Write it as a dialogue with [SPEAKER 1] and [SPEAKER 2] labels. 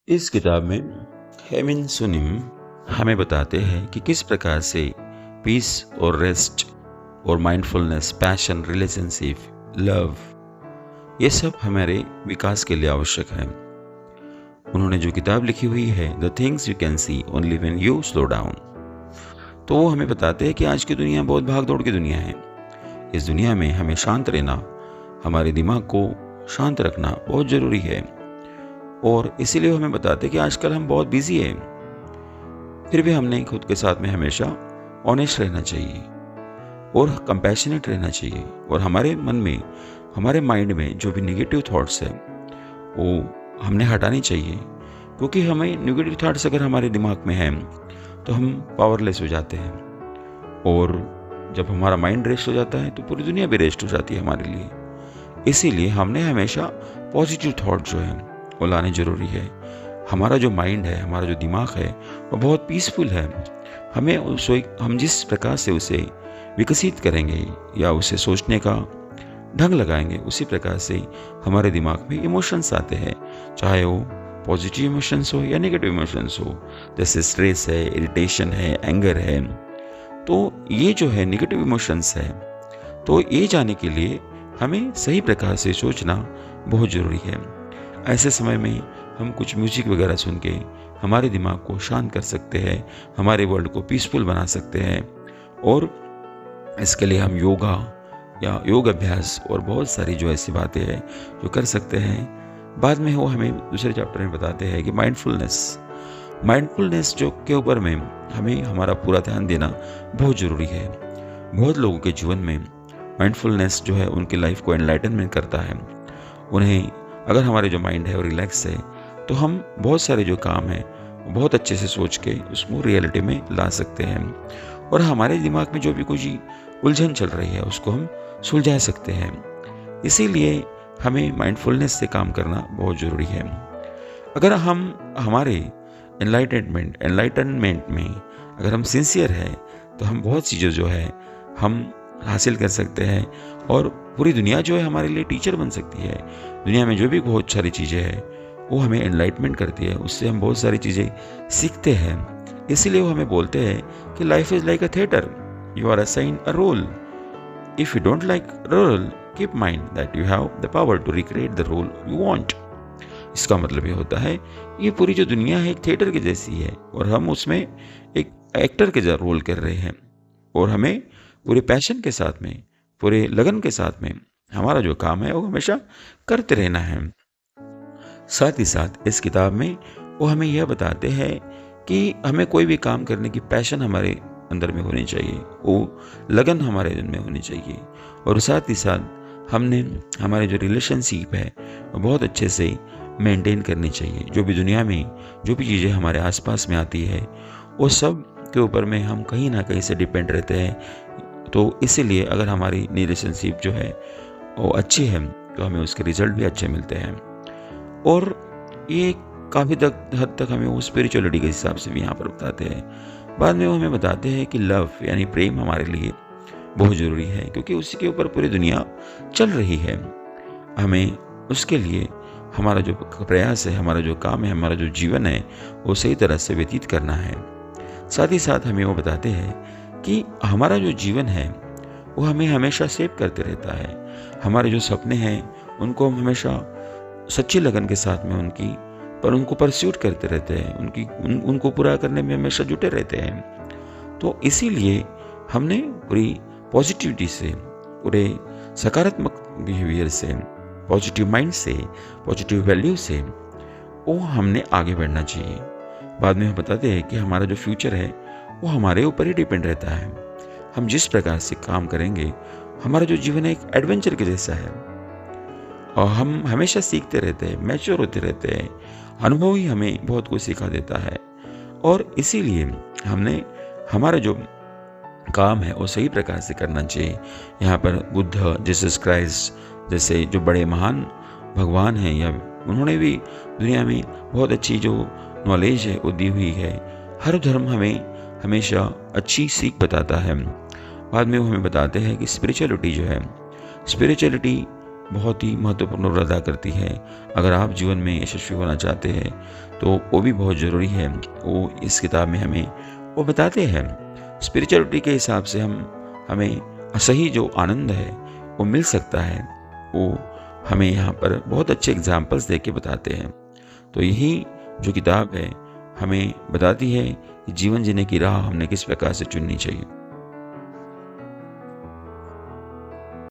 [SPEAKER 1] इस किताब में हेमिन सुनिम हमें बताते हैं कि किस प्रकार से पीस और रेस्ट और माइंडफुलनेस, पैशन, रिलेशनशिप, लव, ये सब हमारे विकास के लिए आवश्यक है। उन्होंने जो किताब लिखी हुई है the things you can see only when you slow down, तो वो हमें बताते हैं कि आज की दुनिया बहुत भाग दौड़ की दुनिया है। इस दुनिया में हमें शांत रहना, हमारे दिमाग को शांत रखना बहुत ज़रूरी है। और इसीलिए वो हमें बताते हैं कि आजकल हम बहुत बिजी हैं, फिर भी हमने खुद के साथ में हमेशा ऑनेस्ट रहना चाहिए और कंपैशनेट रहना चाहिए। और हमारे मन में, हमारे माइंड में जो भी नेगेटिव थॉट्स है वो हमने हटानी चाहिए, क्योंकि हमें नेगेटिव थॉट्स अगर हमारे दिमाग में हैं तो हम पावरलेस हो जाते हैं। और जब हमारा माइंड रेस्ट हो जाता है तो पूरी दुनिया भी रेस्ट हो जाती है हमारे लिए। इसीलिए हमने हमेशा पॉजिटिव थॉट जो है वो लाने जरूरी है। हमारा जो माइंड है, हमारा जो दिमाग है वो बहुत पीसफुल है। हम जिस प्रकार से उसे विकसित करेंगे या उसे सोचने का ढंग लगाएंगे, उसी प्रकार से हमारे दिमाग में इमोशंस आते हैं, चाहे वो पॉजिटिव इमोशंस हो या नेगेटिव इमोशंस हो। जैसे स्ट्रेस है, इरिटेशन है, एंगर है। तो ये जो है नेगेटिव इमोशंस है, तो ये जाने के लिए हमें सही प्रकार से सोचना बहुत ज़रूरी है। ऐसे समय में हम कुछ म्यूजिक वगैरह सुन के हमारे दिमाग को शांत कर सकते हैं, हमारे वर्ल्ड को पीसफुल बना सकते हैं। और इसके लिए हम योगा या योग अभ्यास और बहुत सारी जो ऐसी बातें हैं जो कर सकते हैं। बाद में वो हमें दूसरे चैप्टर में बताते हैं कि माइंडफुलनेस जो के ऊपर में हमें हमारा पूरा ध्यान देना बहुत ज़रूरी है। बहुत लोगों के जीवन में माइंडफुलनेस जो है उनकी लाइफ को एनलाइटनमेंट करता है। उन्हें अगर हमारे जो माइंड है वो रिलैक्स है तो हम बहुत सारे जो काम है बहुत अच्छे से सोच के उसको रियलिटी में ला सकते हैं। और हमारे दिमाग में जो भी कुछ उलझन चल रही है उसको हम सुलझा सकते हैं। इसीलिए हमें माइंडफुलनेस से काम करना बहुत ज़रूरी है। अगर हम हमारे एनलाइटनमेंट में अगर हम सिंसियर है तो हम बहुत चीज़ें जो है हम हासिल कर सकते हैं। और पूरी दुनिया जो है हमारे लिए टीचर बन सकती है। दुनिया में जो भी बहुत सारी चीज़ें हैं वो हमें एनलाइटमेंट करती है, उससे हम बहुत सारी चीज़ें सीखते हैं। इसीलिए वो हमें बोलते हैं कि life is like a theatre, you are assigned a role. If you don't like role, keep mind that you have the power to recreate the role you want. इसका मतलब ये होता है ये पूरी जो दुनिया है एक थिएटर की जैसी है और हम उसमें एक एक्टर के रोल कर रहे हैं। और हमें पूरे पैशन के साथ में, पूरे लगन के साथ में हमारा जो काम है वो हमेशा करते रहना है। साथ ही साथ इस किताब में वो हमें यह बताते हैं कि हमें कोई भी काम करने की पैशन हमारे अंदर में होनी चाहिए, वो लगन हमारे दिन में होनी चाहिए। और साथ ही साथ हमने हमारे जो रिलेशनशिप है वो बहुत अच्छे से मेंटेन करनी चाहिए। जो भी दुनिया में जो भी चीज़ें हमारे आसपास में आती है वो सब के ऊपर में हम कहीं ना कहीं से डिपेंड रहते हैं। तो इसीलिए अगर हमारी रिलेशनशिप जो है वो अच्छी है तो हमें उसके रिजल्ट भी अच्छे मिलते हैं। और ये काफ़ी हद तक हमें वो स्पिरिचुअलिटी के हिसाब से भी यहाँ पर बताते हैं। बाद में वो हमें बताते हैं कि लव यानी प्रेम हमारे लिए बहुत ज़रूरी है, क्योंकि उसी के ऊपर पूरी दुनिया चल रही है। हमें उसके लिए हमारा जो प्रयास है, हमारा जो काम है, हमारा जो जीवन है वो सही तरह से व्यतीत करना है। साथ ही साथ हमें वो बताते हैं कि हमारा जो जीवन है वो हमें हमेशा सेव करते रहता है। हमारे जो सपने हैं उनको हम हमेशा सच्ची लगन के साथ में उनको परस्यूट करते रहते हैं, उनको पूरा करने में हमेशा जुटे रहते हैं। तो इसीलिए हमने पूरी पॉजिटिविटी से, पूरे सकारात्मक बिहेवियर से, पॉजिटिव माइंड से, पॉजिटिव वैल्यू से वो हमने आगे बढ़ना चाहिए। बाद में हम बताते हैं कि हमारा जो फ्यूचर है वो हमारे ऊपर ही डिपेंड रहता है। हम जिस प्रकार से काम करेंगे, हमारा जो जीवन है एक एडवेंचर के जैसा है और हम हमेशा सीखते रहते हैं, मैच्योर होते रहते हैं। अनुभव ही हमें बहुत कुछ सिखा देता है। और इसीलिए हमने हमारा जो काम है वो सही प्रकार से करना चाहिए। यहाँ पर बुद्ध, जीसस क्राइस्ट जैसे जो बड़े महान भगवान हैं, या उन्होंने भी दुनिया में बहुत अच्छी जो नॉलेज है वो दी हुई है। हर धर्म हमें हमेशा अच्छी सीख बताता है। बाद में वो हमें बताते हैं कि स्पिरिचुअलिटी जो है, स्पिरिचुअलिटी बहुत ही महत्वपूर्ण रोल अदा करती है। अगर आप जीवन में यशस्वी होना चाहते हैं तो वो भी बहुत ज़रूरी है। वो इस किताब में हमें वो बताते हैं। स्पिरिचुअलिटी के हिसाब से हमें सही जो आनंद है वो मिल सकता है, वो हमें यहाँ पर बहुत अच्छे एग्जाम्पल्स दे के बताते हैं। तो यही जो किताब है हमें बताती है कि जीवन जीने की राह हमने किस प्रकार से चुननी चाहिए।